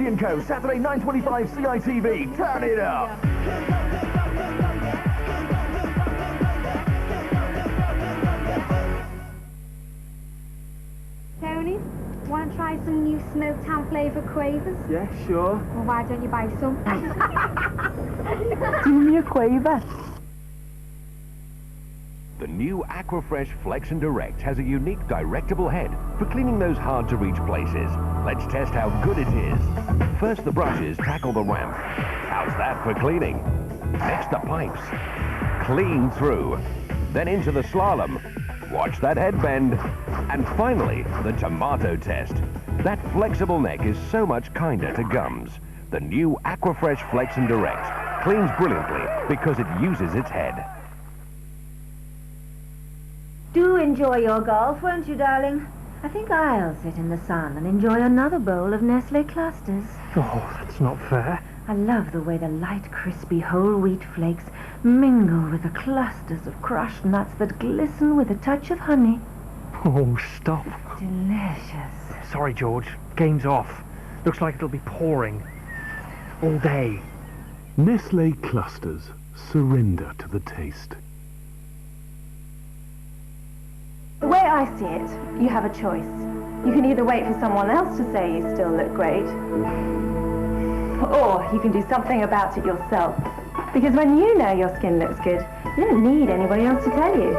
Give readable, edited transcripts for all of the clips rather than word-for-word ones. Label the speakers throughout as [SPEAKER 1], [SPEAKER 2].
[SPEAKER 1] Scratchy and Co, Saturday 9:25 CITV. Turn it up.
[SPEAKER 2] Tony, want to try some new smoked ham flavour quavers?
[SPEAKER 3] Yeah, sure.
[SPEAKER 2] Well, why don't you buy some?
[SPEAKER 3] Do me a quaver.
[SPEAKER 4] The new Aquafresh Flex and Direct has a unique directable head for cleaning those hard-to-reach places. Let's test how good it is. First, the brushes tackle the ramp. How's that for cleaning? Next, the pipes. Clean through. Then into the slalom. Watch that head bend. And finally, the tomato test. That flexible neck is so much kinder to gums. The new Aquafresh Flex and Direct cleans brilliantly because it uses its head.
[SPEAKER 5] Do enjoy your golf, won't you, darling? I think I'll sit in the sun and enjoy another bowl of Nestle clusters.
[SPEAKER 3] Oh, that's not fair.
[SPEAKER 5] I love the way the light, crispy whole wheat flakes mingle with the clusters of crushed nuts that glisten with a touch of honey.
[SPEAKER 3] Oh, stop.
[SPEAKER 5] Delicious.
[SPEAKER 3] Sorry, George. Game's off. Looks like it'll be pouring. All day.
[SPEAKER 6] Nestle clusters. Surrender to the taste.
[SPEAKER 7] The way I see it, you have a choice. You can either wait for someone else to say you still look great, or you can do something about it yourself. Because when you know your skin looks good, you don't need anybody else to tell you.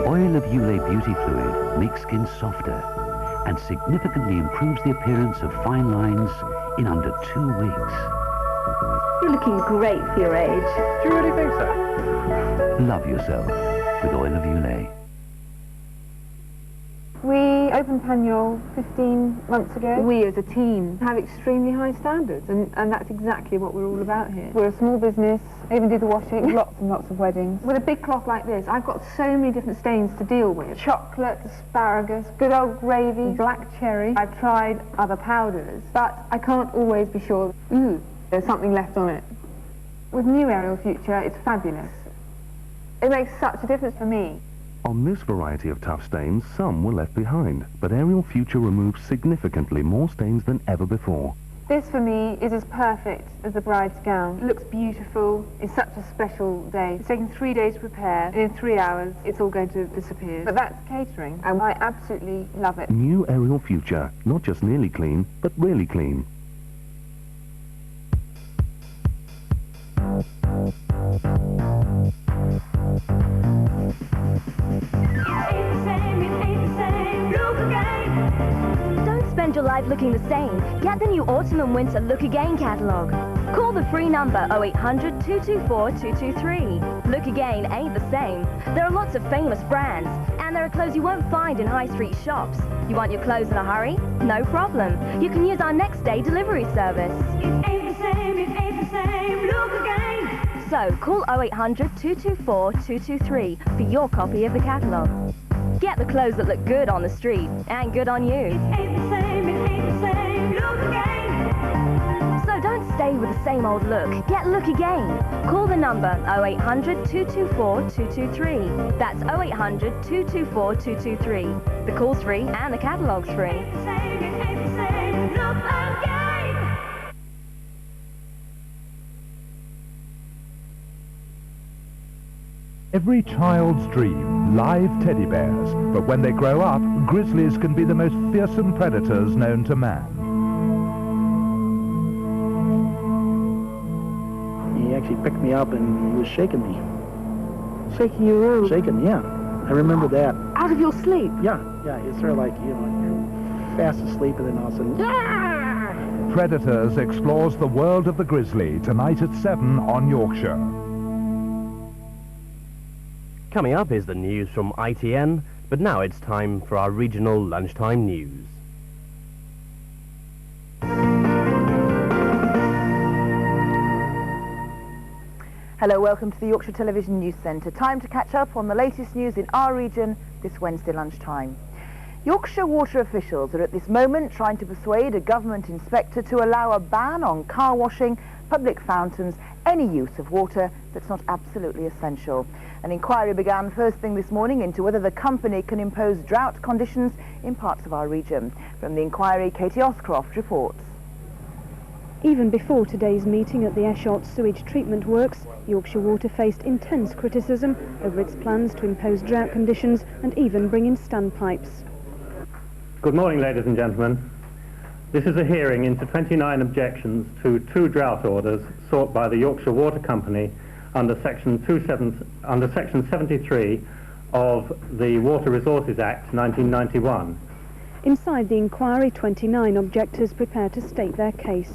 [SPEAKER 8] Oil of Ulay Beauty Fluid makes skin softer and significantly improves the appearance of fine lines in under 2 weeks.
[SPEAKER 7] You're looking great for your age.
[SPEAKER 3] Do you really think so?
[SPEAKER 8] Love yourself with Oil of Ulay.
[SPEAKER 9] We opened Paniol 15 months ago. We as a team have extremely high standards, and that's exactly what we're all about here. We're a small business, I even do the washing, lots and lots of weddings. With a big cloth like this, I've got so many different stains to deal with. Chocolate, asparagus, good old gravy, black cherry. I've tried other powders, but I can't always be sure, there's something left on it. With new Ariel Future, it's fabulous. It makes such a difference for me.
[SPEAKER 6] On this variety of tough stains, some were left behind, but Ariel Future removes significantly more stains than ever before.
[SPEAKER 9] This for me is as perfect as a bride's gown. It looks beautiful, it's such a special day. It's taken 3 days to prepare, and in 3 hours it's all going to disappear. But that's catering, and I absolutely love it.
[SPEAKER 6] New Ariel Future, not just nearly clean, but really clean.
[SPEAKER 10] Don't spend your life looking the same. Get the new Autumn and Winter Look Again catalogue. Call the free number 0800 224 223. Look Again ain't the same. There are lots of famous brands, and there are clothes you won't find in high street shops. You want your clothes in a hurry? No problem. You can use our next day delivery service.
[SPEAKER 11] It ain't the same, it ain't the same. Look again.
[SPEAKER 10] So call 0800 224 223 for your copy of the catalogue. Get the clothes that look good on the street and good on you.
[SPEAKER 11] It ain't the same, it ain't the same. Look again.
[SPEAKER 10] So don't stay with the same old look. Get Look Again. Call the number 0800 224 223. That's 0800 224 223. The call's free and the catalogue's free.
[SPEAKER 11] It ain't the same, it ain't the same. Look again.
[SPEAKER 12] Every child's dream, live teddy bears. But when they grow up, grizzlies can be the most fearsome predators known to man.
[SPEAKER 13] He actually picked me up and he was shaking me.
[SPEAKER 9] Shaking you around?
[SPEAKER 13] Shaking, yeah. I remember that.
[SPEAKER 9] Out of your sleep?
[SPEAKER 13] Yeah. It's sort of like, you're fast asleep and then all of a sudden, yeah!
[SPEAKER 12] Predators explores the world of the grizzly tonight at 7 on Yorkshire.
[SPEAKER 14] Coming up is the news from ITN, but now it's time for our regional lunchtime news.
[SPEAKER 15] Hello, welcome to the Yorkshire Television News Centre. Time to catch up on the latest news in our region this Wednesday lunchtime. Yorkshire Water officials are at this moment trying to persuade a government inspector to allow a ban on car washing, public fountains, any use of water that's not absolutely essential. An inquiry began first thing this morning into whether the company can impose drought conditions in parts of our region. From the inquiry, Katie Oscroft reports.
[SPEAKER 16] Even before today's meeting at the Esholt sewage treatment works, Yorkshire Water faced intense criticism over its plans to impose drought conditions and even bring in standpipes.
[SPEAKER 17] Good morning, ladies and gentlemen. This is a hearing into 29 objections to 2 drought orders sought by the Yorkshire Water Company under Section 73 of the Water Resources Act 1991.
[SPEAKER 16] Inside the inquiry, 29 objectors prepare to state their case.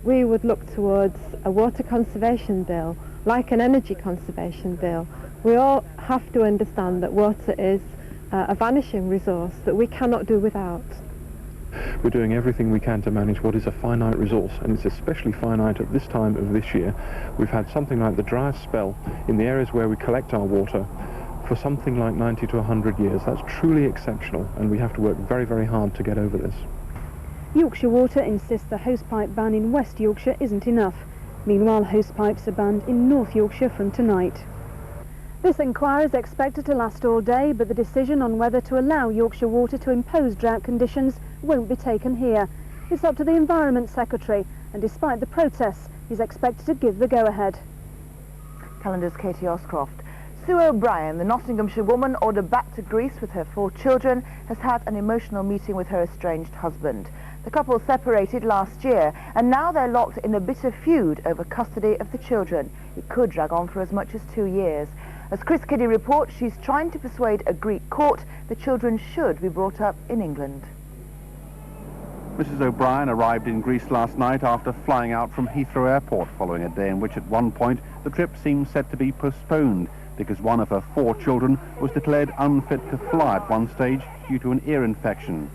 [SPEAKER 18] We would look towards a water conservation bill, like an energy conservation bill. We all have to understand that water is a vanishing resource that we cannot do without.
[SPEAKER 19] We're doing everything we can to manage what is a finite resource, and it's especially finite at this time of this year. We've had something like the driest spell in the areas where we collect our water for something like 90 to 100 years. That's truly exceptional, and we have to work very, very hard to get over this.
[SPEAKER 16] Yorkshire Water insists the hosepipe ban in West Yorkshire isn't enough. Meanwhile, hosepipes are banned in North Yorkshire from tonight. This inquiry is expected to last all day, but the decision on whether to allow Yorkshire Water to impose drought conditions won't be taken here. It's up to the Environment Secretary, and despite the protests, he's expected to give the go-ahead.
[SPEAKER 15] Calendar's Katie Oscroft. Sue O'Brien, the Nottinghamshire woman ordered back to Greece with her 4 children, has had an emotional meeting with her estranged husband. The couple separated last year, and now they're locked in a bitter feud over custody of the children. It could drag on for as much as 2 years. As Chris Kiddie reports, she's trying to persuade a Greek court the children should be brought up in England.
[SPEAKER 20] Mrs. O'Brien arrived in Greece last night after flying out from Heathrow Airport following a day in which at one point the trip seemed set to be postponed because one of her 4 children was declared unfit to fly at one stage due to an ear infection.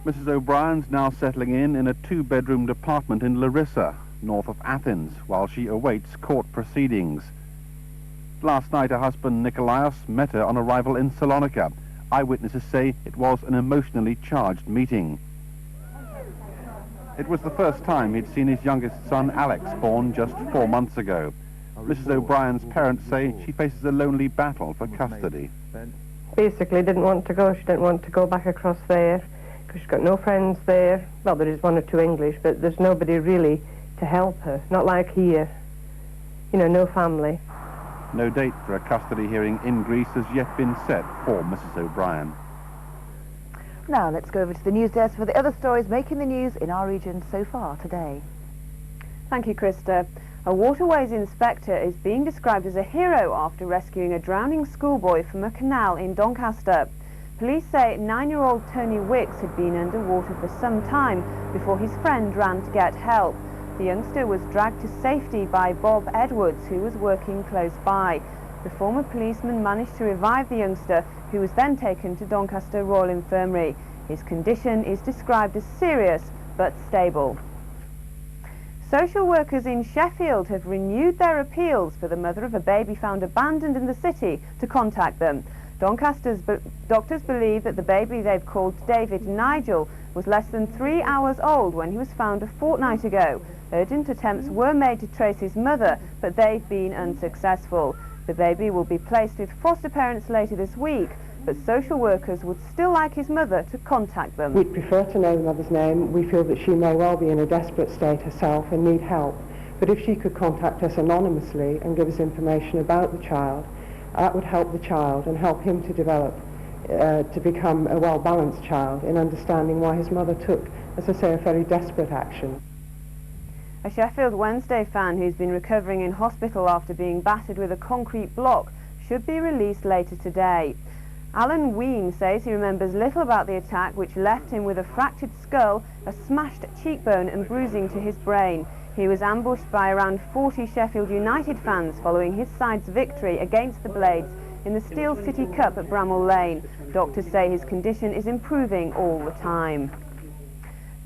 [SPEAKER 20] Mrs. O'Brien's now settling in a 2-bedroomed apartment in Larissa, north of Athens, while she awaits court proceedings. Last night her husband Nikolaos met her on arrival in Salonika. Eyewitnesses say it was an emotionally charged meeting. It was the first time he'd seen his youngest son Alex, born just 4 months ago. Mrs. O'Brien's parents say she faces a lonely battle for custody.
[SPEAKER 18] Basically didn't want to go. She didn't want to go back across there because she's got no friends there. Well, there is 1 or 2 English, but there's nobody really to help her. Not like here. You know, no family.
[SPEAKER 20] No date for a custody hearing in Greece has yet been set for Mrs. O'Brien.
[SPEAKER 15] Now let's go over to the news desk for the other stories making the news in our region so far today.
[SPEAKER 9] Thank you, Krista. A Waterways Inspector is being described as a hero after rescuing a drowning schoolboy from a canal in Doncaster. Police say 9-year-old Tony Wicks had been underwater for some time before his friend ran to get help. The youngster was dragged to safety by Bob Edwards, who was working close by. The former policeman managed to revive the youngster, who was then taken to Doncaster Royal Infirmary. His condition is described as serious but stable. Social workers in Sheffield have renewed their appeals for the mother of a baby found abandoned in the city to contact them. Doncaster's doctors believe that the baby they've called David Nigel was less than 3 hours old when he was found a fortnight ago. Urgent attempts were made to trace his mother, but they've been unsuccessful. The baby will be placed with foster parents later this week, but social workers would still like his mother to contact them.
[SPEAKER 21] We'd prefer to know the mother's name. We feel that she may well be in a desperate state herself and need help. But if she could contact us anonymously and give us information about the child, that would help the child and help him to develop, to become a well-balanced child in understanding why his mother took, as I say, a very desperate action.
[SPEAKER 9] A Sheffield Wednesday fan who's been recovering in hospital after being battered with a concrete block should be released later today. Alan Ween says he remembers little about the attack, which left him with a fractured skull, a smashed cheekbone and bruising to his brain. He was ambushed by around 40 Sheffield United fans following his side's victory against the Blades in the Steel City Cup at Bramall Lane. Doctors say his condition is improving all the time.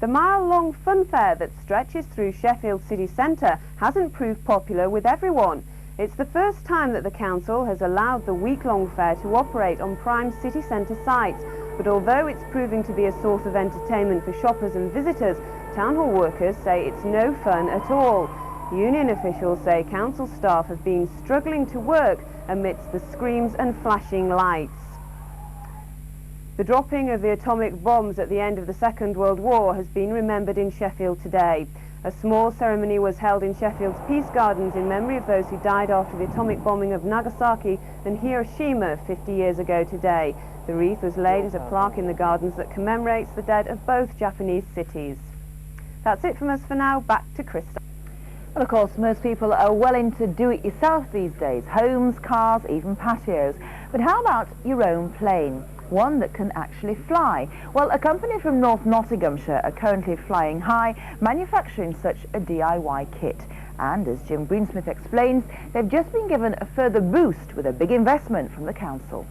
[SPEAKER 9] The mile-long fun fair that stretches through Sheffield city centre hasn't proved popular with everyone. It's the first time that the council has allowed the week-long fair to operate on prime city centre sites, but although it's proving to be a source of entertainment for shoppers and visitors, town hall workers say it's no fun at all. Union officials say council staff have been struggling to work amidst the screams and flashing lights.
[SPEAKER 1] The dropping of the atomic bombs at the end of the Second World War has been remembered in Sheffield today. A small ceremony was held in Sheffield's Peace Gardens in memory of those who died after the atomic bombing of Nagasaki and Hiroshima 50 years ago today. The wreath was laid as a plaque in the gardens that commemorates the dead of both Japanese cities. That's it from us for now. Back to Krista.
[SPEAKER 15] Well, of course, most people are well into do-it-yourself these days. Homes, cars, even patios. But how about your own plane? One that can actually fly. Well, a company from North Nottinghamshire are currently flying high, manufacturing such a DIY kit. And as Jim Greensmith explains, they've just been given a further boost with a big investment from the council.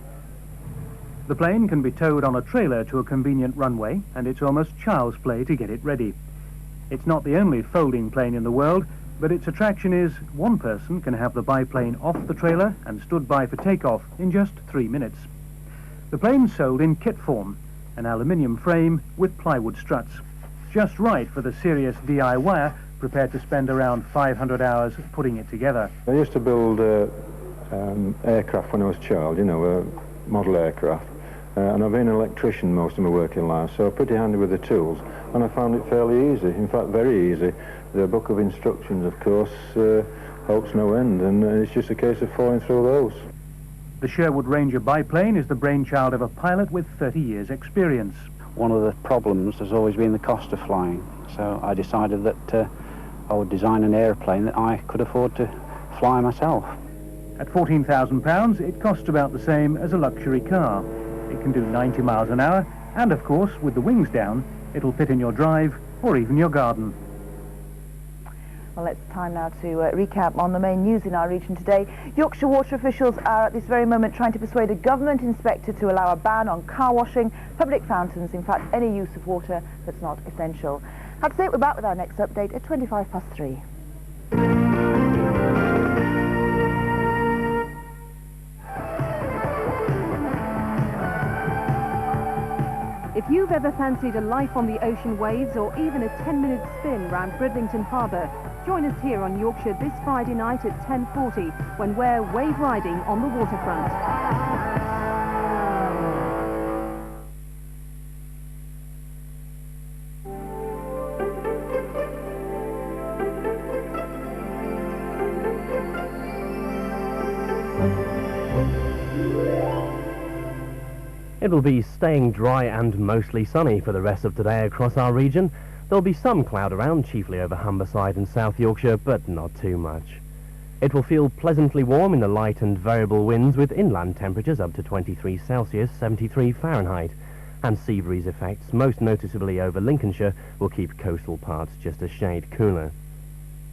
[SPEAKER 3] The plane can be towed on a trailer to a convenient runway, and it's almost child's play to get it ready. It's not the only folding plane in the world, but its attraction is one person can have the biplane off the trailer and stood by for takeoff in just 3 minutes. The plane's sold in kit form, an aluminium frame with plywood struts. Just right for the serious DIYer prepared to spend around 500 hours putting it together.
[SPEAKER 22] I used to build aircraft when I was a child, you know, model aircraft. And I've been an electrician most of my working life, so pretty handy with the tools. And I found it fairly easy, in fact very easy. The book of instructions, of course, helps no end, and it's just a case of following through those.
[SPEAKER 3] The Sherwood Ranger biplane is the brainchild of a pilot with 30 years' experience.
[SPEAKER 23] One of the problems has always been the cost of flying, so I decided that I would design an aeroplane that I could afford to fly myself.
[SPEAKER 3] At £14,000, it costs about the same as a luxury car. It can do 90 miles an hour, and of course, with the wings down, it'll fit in your drive or even your garden.
[SPEAKER 15] Well, it's time now to recap on the main news in our region today. Yorkshire Water officials are at this very moment trying to persuade a government inspector to allow a ban on car washing, public fountains, in fact any use of water that's not essential. That's it, we're back with our next update at 3:25.
[SPEAKER 16] If you've ever fancied a life on the ocean waves or even a 10-minute spin round Bridlington Harbour, join us here on Yorkshire this Friday night at 10:40 when we're wave riding on the waterfront.
[SPEAKER 14] It will be staying dry and mostly sunny for the rest of today across our region. There'll be some cloud around, chiefly over Humberside and South Yorkshire, but not too much. It will feel pleasantly warm in the light and variable winds, with inland temperatures up to 23 Celsius, 73 Fahrenheit. And sea breeze effects, most noticeably over Lincolnshire, will keep coastal parts just a shade cooler.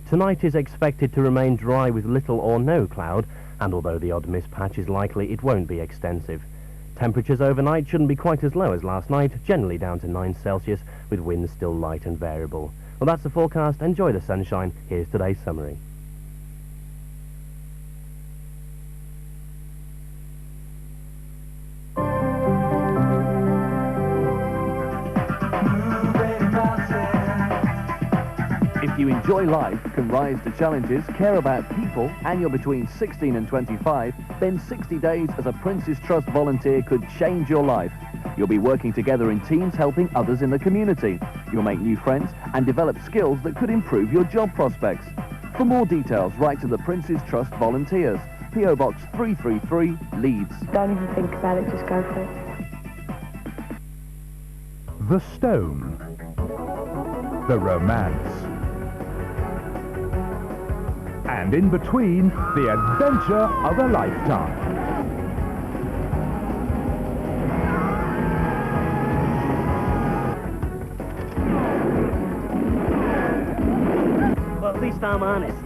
[SPEAKER 14] Tonight is expected to remain dry with little or no cloud, and although the odd mist patch is likely, it won't be extensive. Temperatures overnight shouldn't be quite as low as last night, generally down to 9 Celsius, with winds still light and variable. Well, that's the forecast. Enjoy the sunshine. Here's today's summary.
[SPEAKER 24] If you enjoy life, can rise to challenges, care about people, and you're between 16 and 25, then 60 days as a Prince's Trust volunteer could change your life. You'll be working together in teams helping others in the community. You'll make new friends and develop skills that could improve your job prospects. For more details, write to the Prince's Trust Volunteers, P.O. Box 333, Leeds.
[SPEAKER 18] Don't even think about it, just go for it.
[SPEAKER 12] The stone. The romance. And in between, the adventure of a lifetime.
[SPEAKER 25] Well, at least I'm honest.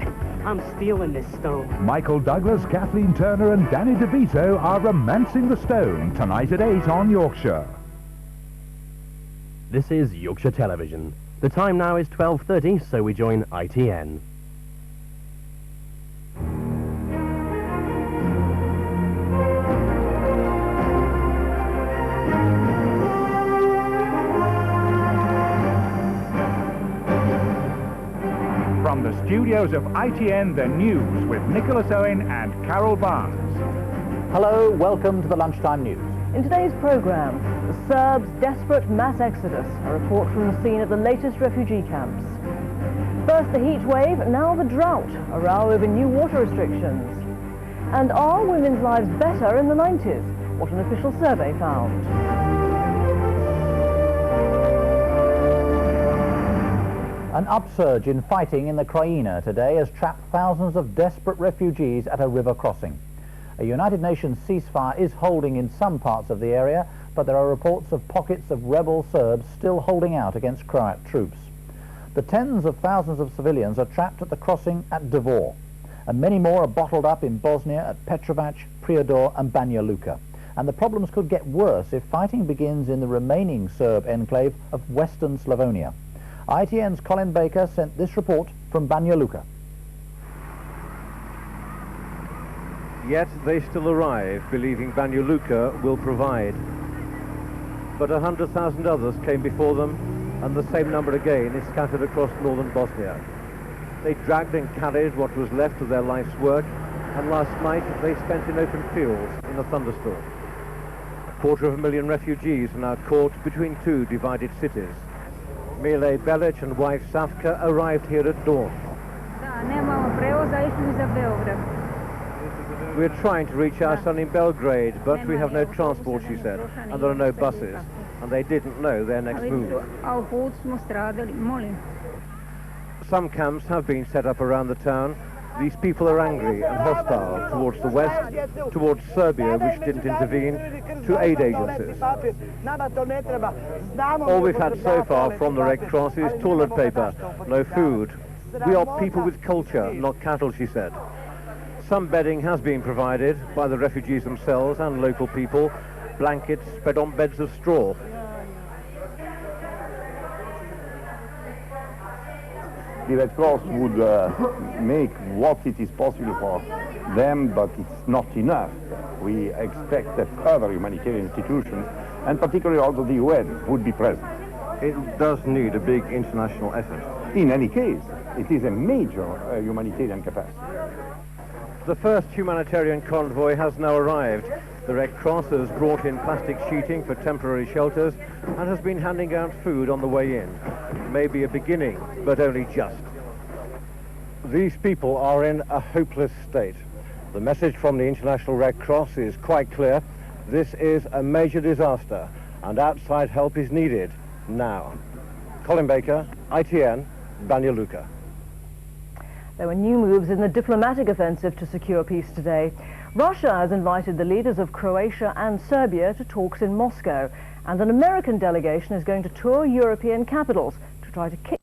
[SPEAKER 25] I'm stealing this stone.
[SPEAKER 12] Michael Douglas, Kathleen Turner and Danny DeVito are romancing the stone tonight at 8 on Yorkshire.
[SPEAKER 14] This is Yorkshire Television. The time now is 12:30, so we join ITN.
[SPEAKER 12] From the studios of ITN, the news with Nicholas Owen and Carol Barnes.
[SPEAKER 26] Hello, welcome to the Lunchtime News.
[SPEAKER 15] In today's programme, the
[SPEAKER 2] Serbs' desperate mass exodus. A report from the scene of the latest refugee camps. First the heat wave, now the drought. A row over new water restrictions. And are women's lives better in the 90s? What an official survey found.
[SPEAKER 4] An upsurge in fighting in the Crimea today has trapped thousands of desperate refugees at a river crossing. A United Nations ceasefire is holding in some parts of the area, but there are reports of pockets of rebel Serbs still holding out against Croat troops. The tens of thousands of civilians are trapped at the crossing at Davor, and many more are bottled up in Bosnia at Petrovac, Prijedor and Banja Luka. And the problems could get worse if fighting begins in the remaining Serb enclave of western Slavonia. ITN's Colin Baker sent this report from Banja Luka.
[SPEAKER 5] Yet they still arrive, believing Banja Luka will provide. But 100,000 others came before them, and the same number again is scattered across northern Bosnia. They dragged and carried what was left of their life's work, and last night they spent in open fields in a thunderstorm. 250,000 refugees are now caught between two divided cities. Mile Belic and wife Savka arrived here at dawn. We're trying to reach our son in Belgrade, but we have no transport, she said, and there are no buses, and they didn't know their next move. Some camps have been set up around the town. These people are angry and hostile towards the west, towards Serbia, which didn't intervene, to aid agencies. All we've had so far from the Red Cross is toilet paper, no food. We are people with culture, not cattle, she said. Some bedding has been provided by the refugees themselves and local people, blankets spread on beds of straw.
[SPEAKER 7] The Red Cross would make what it is possible for them, but it's not enough. We expect that other humanitarian institutions, and particularly also the UN, would be present.
[SPEAKER 5] It does need a big international effort.
[SPEAKER 7] In any case, it is a major humanitarian capacity.
[SPEAKER 5] The first humanitarian convoy has now arrived. The Red Cross has brought in plastic sheeting for temporary shelters and has been handing out food on the way in. Maybe a beginning, but only just. These people are in a hopeless state. The message from the International Red Cross is quite clear. This is a major disaster, and outside help is needed now. Colin Baker, ITN, Banja Luka.
[SPEAKER 2] There were new moves in the diplomatic offensive to secure peace today. Russia has invited the leaders of Croatia and Serbia to talks in Moscow, and an American delegation is going to tour European capitals to try to kick